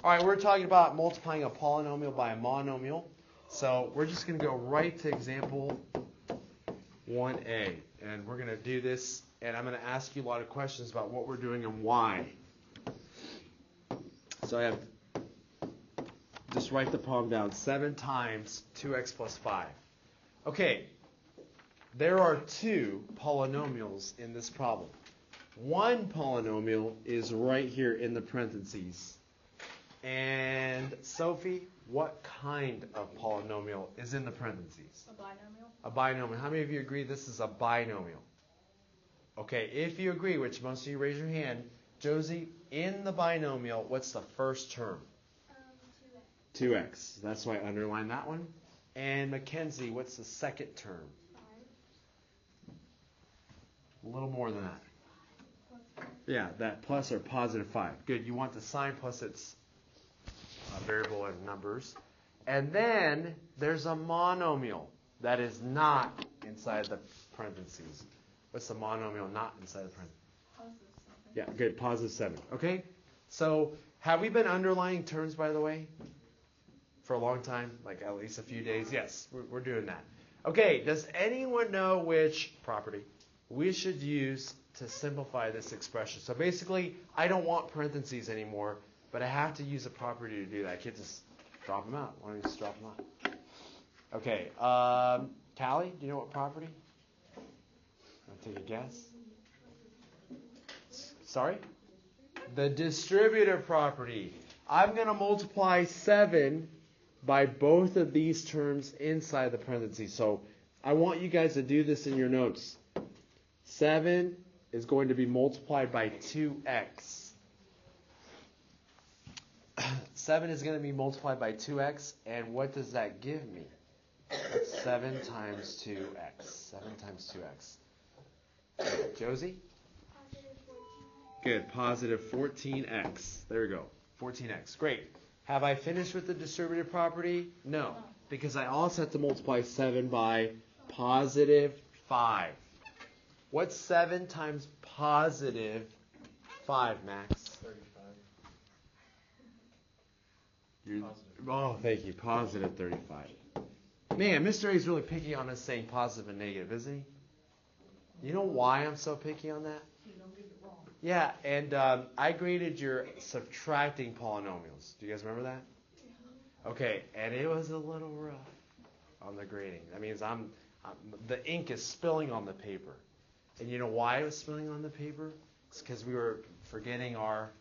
All right, we're talking about multiplying a polynomial by a monomial. So we're just going to go right to example 1a. And we're going to do this, and I'm going to ask you a lot of questions about what we're doing and why. So I have, just write the problem down, 7 times 2x plus 5. Okay, there are 2 polynomials in this problem. One polynomial is right here in the parentheses. And Sophie, what kind of polynomial is in the parentheses? A binomial. A binomial. How many of you agree this is a binomial? Okay, if you agree, which most of you raise your hand, Josie, in the binomial, what's the first term? 2x. 2x. That's why I underlined that one. And Mackenzie, what's the second term? 5. A little more than that. Yeah, that plus or positive 5. Good. You want the sign plus its variable and numbers. And then there's a monomial that is not inside the parentheses. What's the monomial not inside the parentheses? Yeah, good. Positive 7. Okay? So have we been underlining terms, by the way, for a long time? Like at least a few days? Yes, we're doing that. Okay, does anyone know which property we should use to simplify this expression? So basically, I don't want parentheses anymore, but I have to use a property to do that. I can't just drop them out. Why don't you just drop them out? Okay, Callie, do you know what property? Want to take a guess? Sorry? The distributive property. I'm going to multiply 7 by both of these terms inside the parentheses. So I want you guys to do this in your notes. 7 is going to be multiplied by 2x. 7 is going to be multiplied by 2x, and what does that give me? That's 7 times 2x. 7 times 2x. Josie? Positive 14. Good. Positive 14x. There we go. 14x. Great. Have I finished with the distributive property? No. Because I also have to multiply 7 by positive 5. What's 7 times positive 5, Max? 35. Oh, thank you. Positive 35. Man, Mr. A is really picky on us saying positive and negative, isn't he? You know why I'm so picky on that? You don't get it wrong. Yeah, and I graded your subtracting polynomials. Do you guys remember that? Okay, and it was a little rough on the grading. That means the ink is spilling on the paper. And you know why it was spilling on the paper? It's because we were forgetting our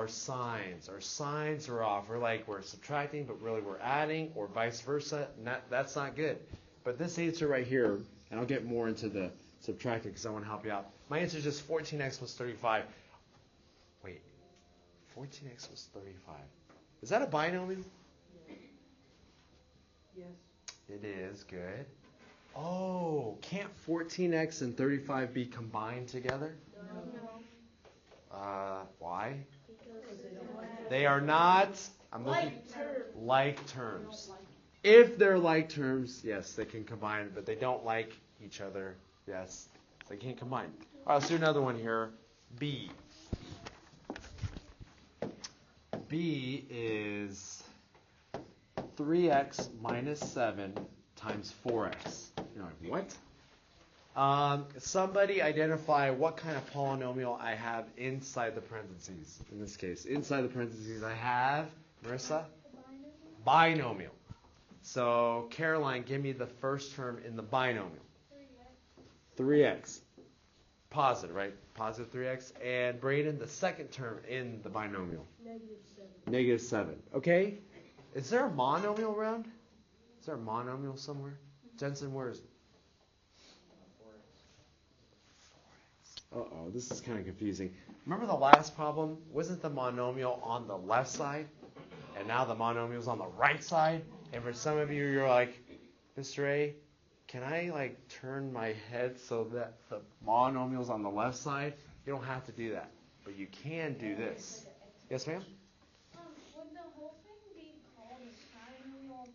signs. Our signs are off. We're subtracting, but really we're adding, or vice versa. And that's not good. But this answer right here, and I'll get more into the subtracting because I want to help you out. My answer is just 14x plus 35. Wait, 14x plus 35. Is that a binomial? Yes. It is. Good. Oh, can't 14x and 35 be combined together? No. Why? Because they don't They are not. I'm looking. like terms. Like terms. If they're like terms, yes, they can combine, but they don't like each other. Yes, they can't combine. All right, let's do another one here. B. B is 3x minus 7 times 4x. You're like, what? Somebody identify what kind of polynomial I have inside the parentheses. In this case, inside the parentheses I have, Marissa? Binomial. So, Caroline, give me the first term in the binomial. 3x. Positive, right? Positive 3x. And Braden, the second term in the binomial. Negative 7. Okay. Is there a monomial around? Is there a monomial somewhere? Jensen, where is it? 4x. Uh-oh, this is kind of confusing. Remember the last problem? Wasn't the monomial on the left side? And now the monomial's on the right side? And for some of you, you're like, Mr. A, can I turn my head so that the monomial's on the left side? You don't have to do that. But you can do this. Yes, ma'am? Would the whole thing be called a trinomial or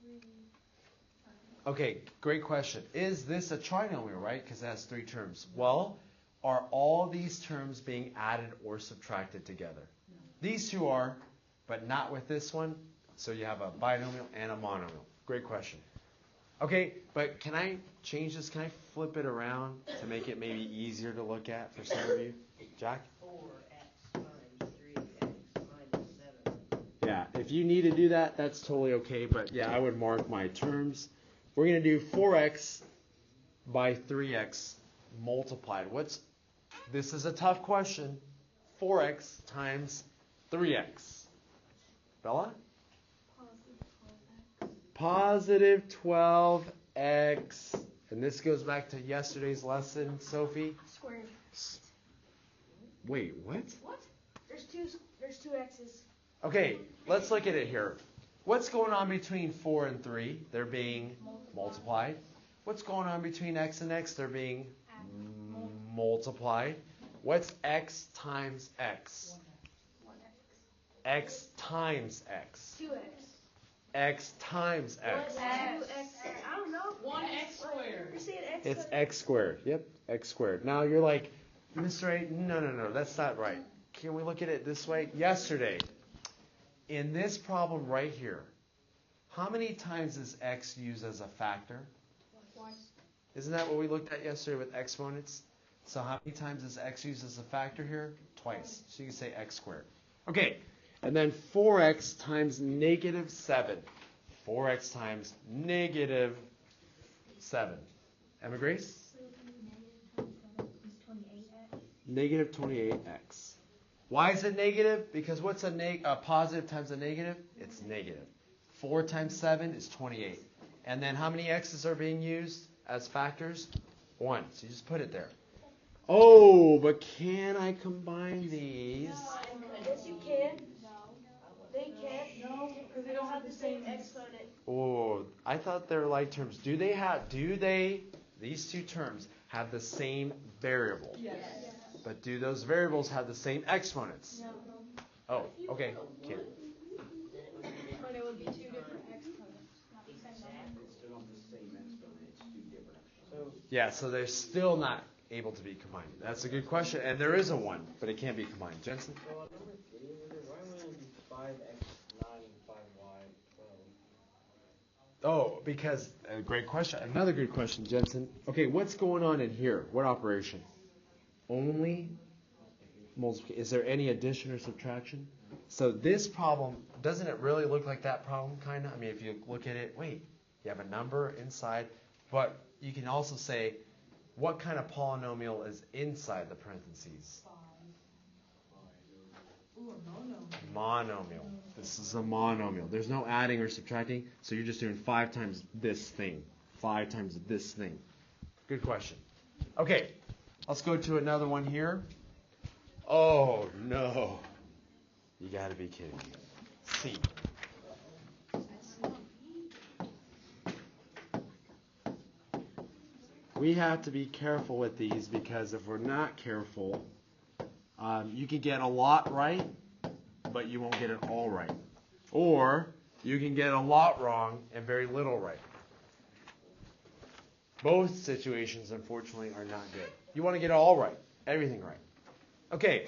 3 times? Okay, great question. Is this a trinomial, right? Because it has 3 terms. Well, are all these terms being added or subtracted together? These two are, but not with this one. So you have a binomial and a monomial. Great question. Okay, but can I change this? Can I flip it around to make it maybe easier to look at for some of you? Jack? 4x times 3x minus 7. Yeah, if you need to do that, that's totally okay. But yeah, I would mark my terms. We're going to do 4x by 3x multiplied. This is a tough question. 4x times 3x. Bella? Positive 12x. And this goes back to yesterday's lesson, Sophie. Squared. Wait, what? What? There's two x's. Okay, let's look at it here. What's going on between 4 and 3? They're being multiplied. What's going on between x and x? They're being multiplied. What's x times x? 1x. X times x. 2x. X times x. 2x. I don't know. 1x squared. You're saying x. It's x squared. Yep, x squared. Now you're like, Mr. A, no, that's not right. Can we look at it this way? Yesterday, in this problem right here, how many times is x used as a factor? Twice. Isn't that what we looked at yesterday with exponents? So how many times is x used as a factor here? Twice. So you can say x squared. Okay, and then 4x times negative 7. 4x times negative 7. Emma Grace? Negative 28x. Why is it negative? Because what's a positive times a negative? It's negative. 4 times 7 is 28. And then how many x's are being used as factors? 1. So you just put it there. Oh, but can I combine these? Yes, you can. No. They can't. No, because they don't have the same exponent. Oh, I thought they were like terms. Do these two terms have the same variable? Yes. But do those variables have the same exponents? No. Oh, okay. Can. But it would be two different exponents, not the same number. It's still not the same exponent, it's two different exponents. Yeah, so they're still not able to be combined. That's a good question. And there is a 1, but it can't be combined. Jensen? Well, on number 3, why wouldn't it be 5x9 and 5y12? Oh, because, great question. Another good question, Jensen. Okay, what's going on in here? What operation? Only multiplication. Is there any addition or subtraction? So this problem, doesn't it really look like that problem, kind of? I mean, if you look at it, wait, you have a number inside, but you can also say, what kind of polynomial is inside the parentheses? Ooh, a Monomial. This is a monomial. There's no adding or subtracting, so you're just doing 5 times this thing. 5 times this thing. Good question. Okay, let's go to another one here. Oh, no. You got to be kidding me. C. We have to be careful with these because if we're not careful, you can get a lot right, but you won't get it all right. Or you can get a lot wrong and very little right. Both situations, unfortunately, are not good. You want to get it all right, everything right. Okay,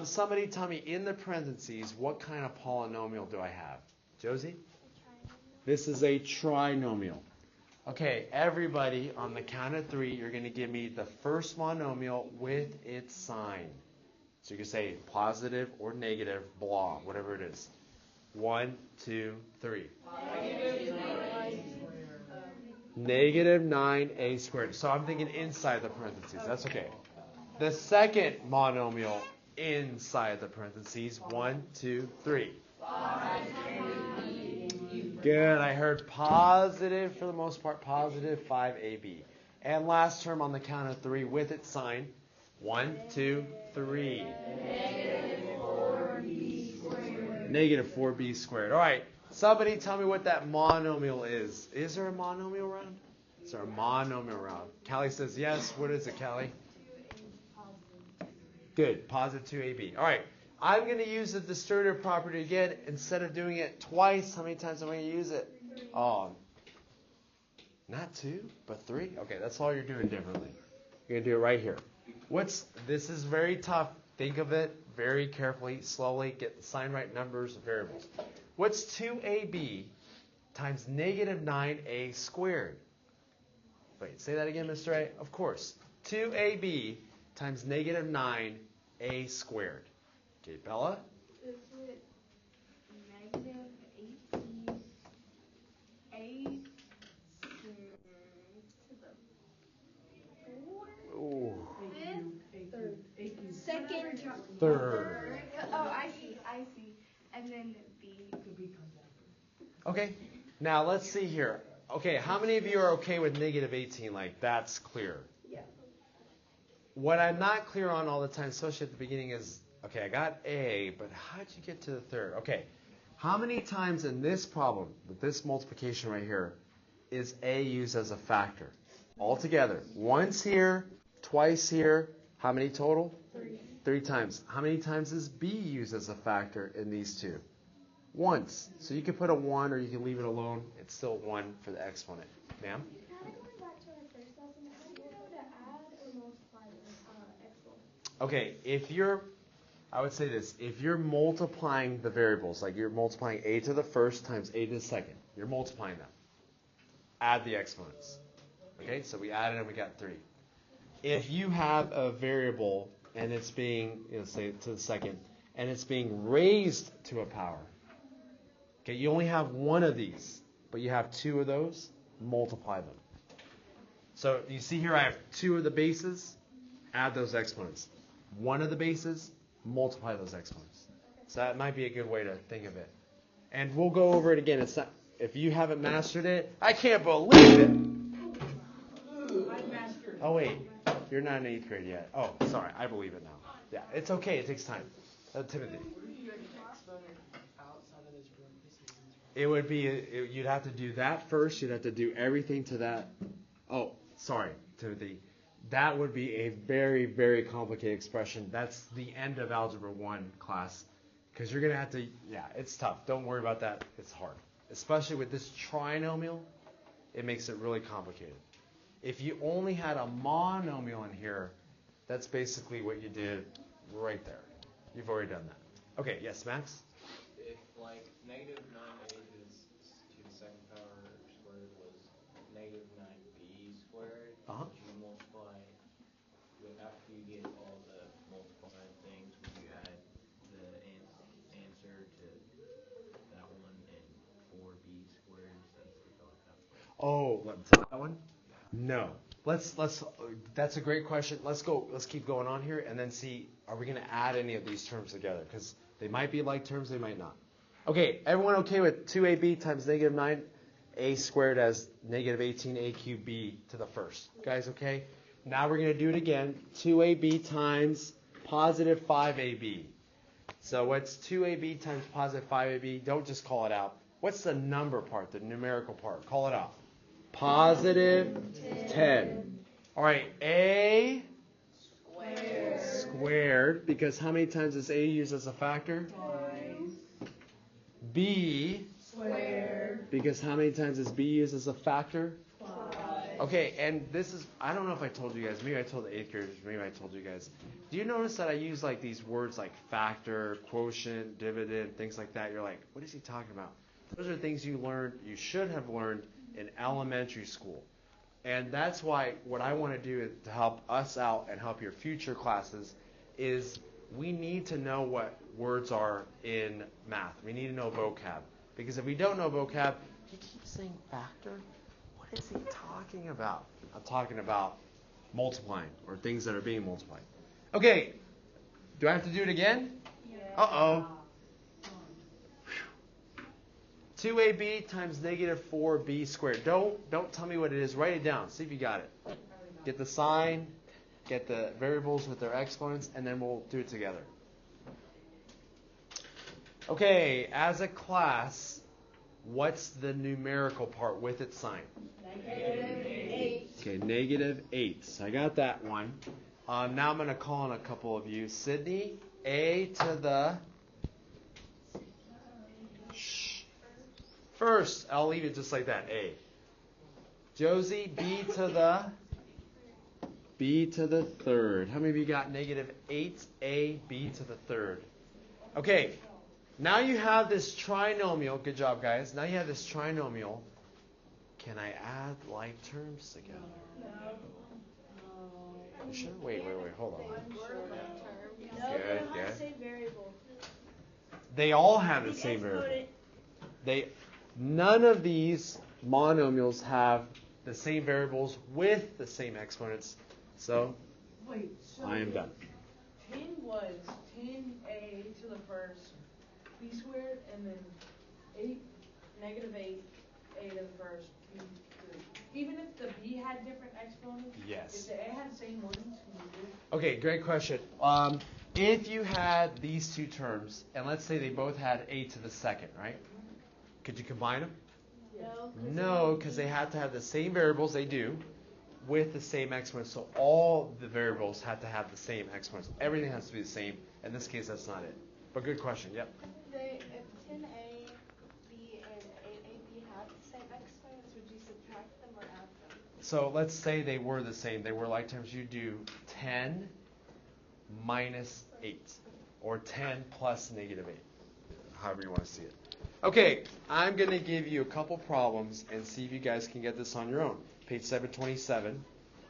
somebody tell me in the parentheses, what kind of polynomial do I have? Josie? This is a trinomial. Okay, everybody, on the count of 3, you're going to give me the first monomial with its sign. So you can say positive or negative, blah, whatever it is. 1, 2, 3. Negative 9a squared. So I'm thinking inside the parentheses. That's okay. The second monomial inside the parentheses. 1, 2, 3. Good. I heard positive for the most part. Positive 5ab. And last term on the count of 3 with its sign. 1, 2, 3. Negative 4b squared. All right. Somebody tell me what that monomial is. Is there a monomial around? Is there a monomial around? Callie says yes. What is it, Callie? Good. Positive 2ab. All right. I'm going to use the distributive property again. Instead of doing it twice, how many times am I going to use it? Oh, not 2, but 3. Okay, that's all you're doing differently. You're going to do it right here. This is very tough. Think of it very carefully, slowly, get the sign right numbers of variables. What's 2ab times negative 9a squared? Wait, say that again, Mr. A? Of course. 2ab times negative 9a squared. Okay, Bella? Is it negative 18 a to the Ooh. second Third. Oh, I see. And then b. Okay, now let's see here. Okay, how many of you are okay with negative 18? Like, that's clear. Yeah. What I'm not clear on all the time, especially at the beginning, is, okay, I got a, but how'd you get to the third? Okay, how many times in this problem, with this multiplication right here, is a used as a factor? Altogether, once here, twice here, how many total? 3 times. How many times is b used as a factor in these two? Once. So you can put a 1 or you can leave it alone. It's still 1 for the exponent. Ma'am? Kind of going back to our first lesson, how do you know to add or multiply the exponents? Okay, I would say this, if you're multiplying the variables, like you're multiplying a to the first times a to the second, you're multiplying them. Add the exponents. Okay, so we added and we got 3. If you have a variable and it's being, say to the second, and it's being raised to a power, okay, you only have one of these, but you have 2 of those, multiply them. So you see here I have 2 of the bases, add those exponents. 1 of the bases, multiply those exponents. So that might be a good way to think of it. And we'll go over it again. It's not, if you haven't mastered it, I can't believe it. Oh wait, you're not in 8th grade yet. Oh, sorry, I believe it now. Yeah, it's okay. It takes time. Timothy. It would be, you'd have to do that first. You'd have to do everything to that. Oh, sorry, Timothy. That would be a very, very complicated expression. That's the end of Algebra 1 class. Because you're going to have to, yeah, it's tough. Don't worry about that. It's hard. Especially with this trinomial, it makes it really complicated. If you only had a monomial in here, that's basically what you did right there. You've already done that. Okay, yes, Max? If, like, negative 9a to the second power squared was negative 9b squared, would you multiply, after you get all the multiplied things, would you add the answer to that one and 4b squared instead of 3 Oh, that one? No. That's a great question. Let's keep going on here and then see, are we going to add any of these terms together? Because they might be like terms, they might not. Okay, everyone okay with 2ab times negative 9a squared as negative 18a cubed b to the first? Guys, okay? Now we're going to do it again. 2ab times positive 5ab. So what's 2ab times positive 5ab? Don't just call it out. What's the number part, the numerical part? Call it out. Positive 10. All right, a squared, because how many times is a used as a factor? Twice. B Squared. because how many times is b used as a factor? Twice. Okay, and this is, I don't know if I told you guys, maybe I told the 8th graders, maybe I told you guys. Do you notice that I use like these words like factor, quotient, dividend, things like that? You're like, what is he talking about? Those are things you should have learned in elementary school. And that's why what I want to do to help us out and help your future classes is we need to know what words are in math. We need to know vocab. Because if we don't know vocab, he keeps saying factor. What is he talking about? I'm talking about multiplying or things that are being multiplied. Okay, do I have to do it again? Yeah. Uh-oh. 2ab times negative 4b squared. Don't tell me what it is. Write it down. See if you got it. Get the sign, get the variables with their exponents, and then we'll do it together. Okay, as a class, what's the numerical part with its sign? Negative 8. Okay, negative 8. So I got that one. Now I'm going to call on a couple of you. Sydney, a to the first. I'll leave it just like that, a. Josie, b to the b to the third. How many of you got negative 8ab to the third? Okay, now you have this trinomial. Good job, guys. Now you have this trinomial. Can I add like terms together? You sure? Wait, hold on. No, they don't have the same variable. They all have the same variable. None of these monomials have the same variables with the same exponents. So, I am done. 10 was 10a to the first b squared, and then 8, negative 8a to the first b squared. Even if the b had different exponents? Yes. If the a had the same ones, can you do it? Okay, great question. If you had these two terms, and let's say they both had a to the second, right? Could you combine them? No, because they have to have the same variables, they do, with the same exponents. So all the variables have to have the same exponents. Everything has to be the same. In this case, that's not it. But good question, yep. If 10a, b, and 8ab had the same exponents, would you subtract them or add them? So let's say they were the same. They were like terms. You do 10 minus 8, or 10 plus negative 8, however you want to see it. Okay, I'm going to give you a couple problems and see if you guys can get this on your own. Page 727.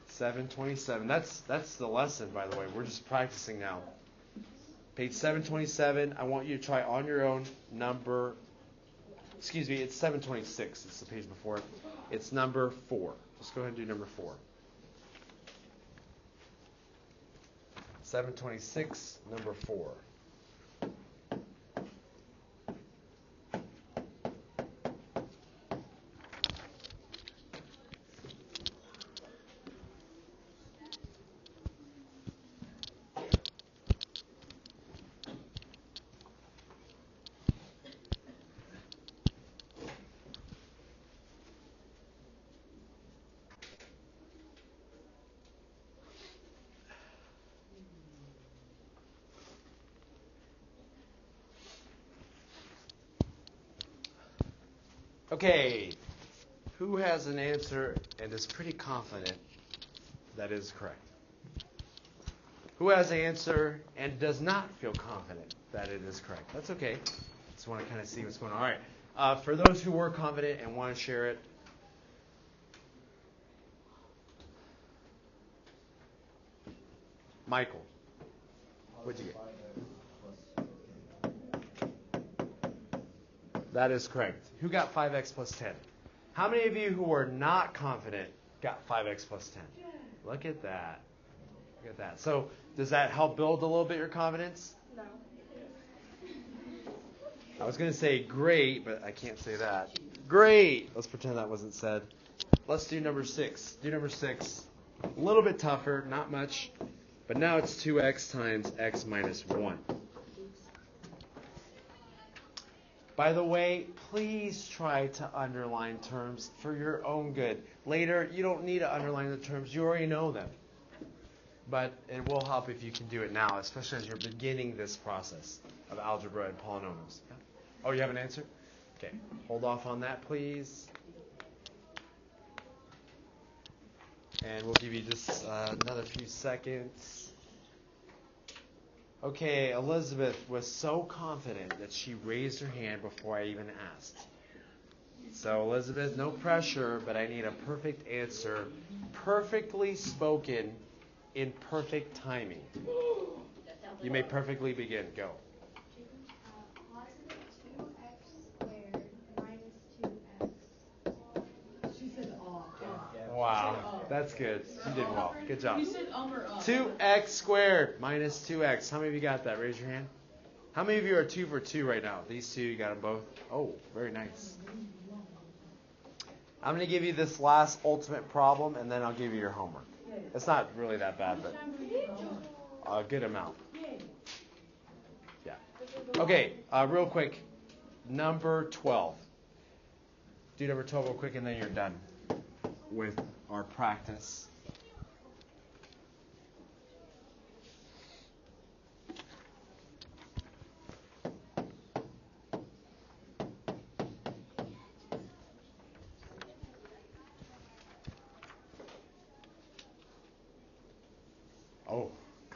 727. That's the lesson, by the way. We're just practicing now. Page 727. I want you to try on your own it's 726. It's the page before it. It's number 4. Let's go ahead and do number 4. 726, number 4. Okay, who has an answer and is pretty confident that is correct? Who has an answer and does not feel confident that it is correct? That's okay. Just want to kind of see what's going on. All right. For those who were confident and want to share it, Michael, what'd you get? That is correct. Who got 5x plus 10? How many of you who were not confident got 5x plus 10? Look at that. Look at that. So does that help build a little bit your confidence? No. I was going to say great, but I can't say that. Great. Let's pretend that wasn't said. Let's do number 6. Do number 6. A little bit tougher, not much. But now it's 2x times x minus 1. By the way, please try to underline terms for your own good. Later, you don't need to underline the terms. You already know them. But it will help if you can do it now, especially as you're beginning this process of algebra and polynomials. Yeah? Oh, you have an answer? Okay. Hold off on that, please. And we'll give you just another few seconds. Okay, Elizabeth was so confident that she raised her hand before I even asked. So, Elizabeth, no pressure, but I need a perfect answer, perfectly spoken, in perfect timing. You may perfectly begin. Go. Positive 2x squared minus 2x. She said off. Wow, that's good. You did well. Good job. You said or up. 2x squared minus 2x. How many of you got that? Raise your hand. How many of you are 2 for 2 right now? These two, you got them both? Oh, very nice. I'm going to give you this last ultimate problem, and then I'll give you your homework. It's not really that bad, but a good amount. Yeah. Okay, real quick. Number 12. Do number 12 real quick, and then you're done with our practice.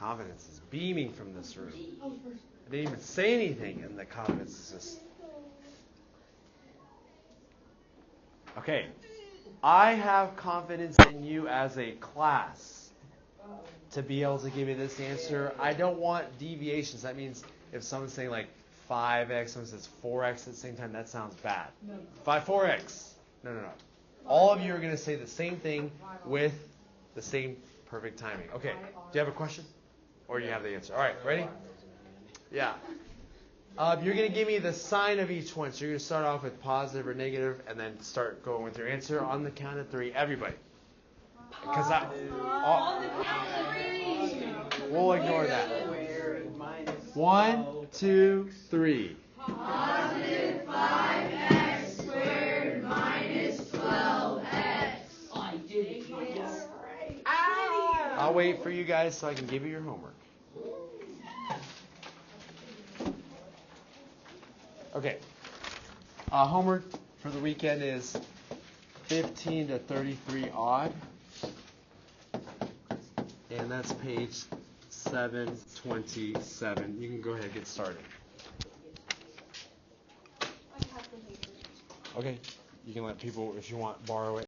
Confidence is beaming from this room. I didn't even say anything, and the confidence is just... Okay. I have confidence in you as a class to be able to give me this answer. I don't want deviations. That means if someone's saying like 5x, someone says 4x at the same time, that sounds bad. 4x. No. All of you are going to say the same thing with the same perfect timing. Okay. Do you have a question? Or you have the answer? All right. Ready? Yeah. You're going to give me the sign of each one. So you're going to start off with positive or negative, and then start going with your answer on the count of 3. Everybody. Because we'll ignore that. 1, 2, 3. Positive 5x squared minus 12x. I did it. Yes. I'll wait for you guys so I can give you your homework. Okay. Homework for the weekend is 15 to 33 odd. And that's page 727. You can go ahead and get started. Okay. You can let people, if you want, borrow it.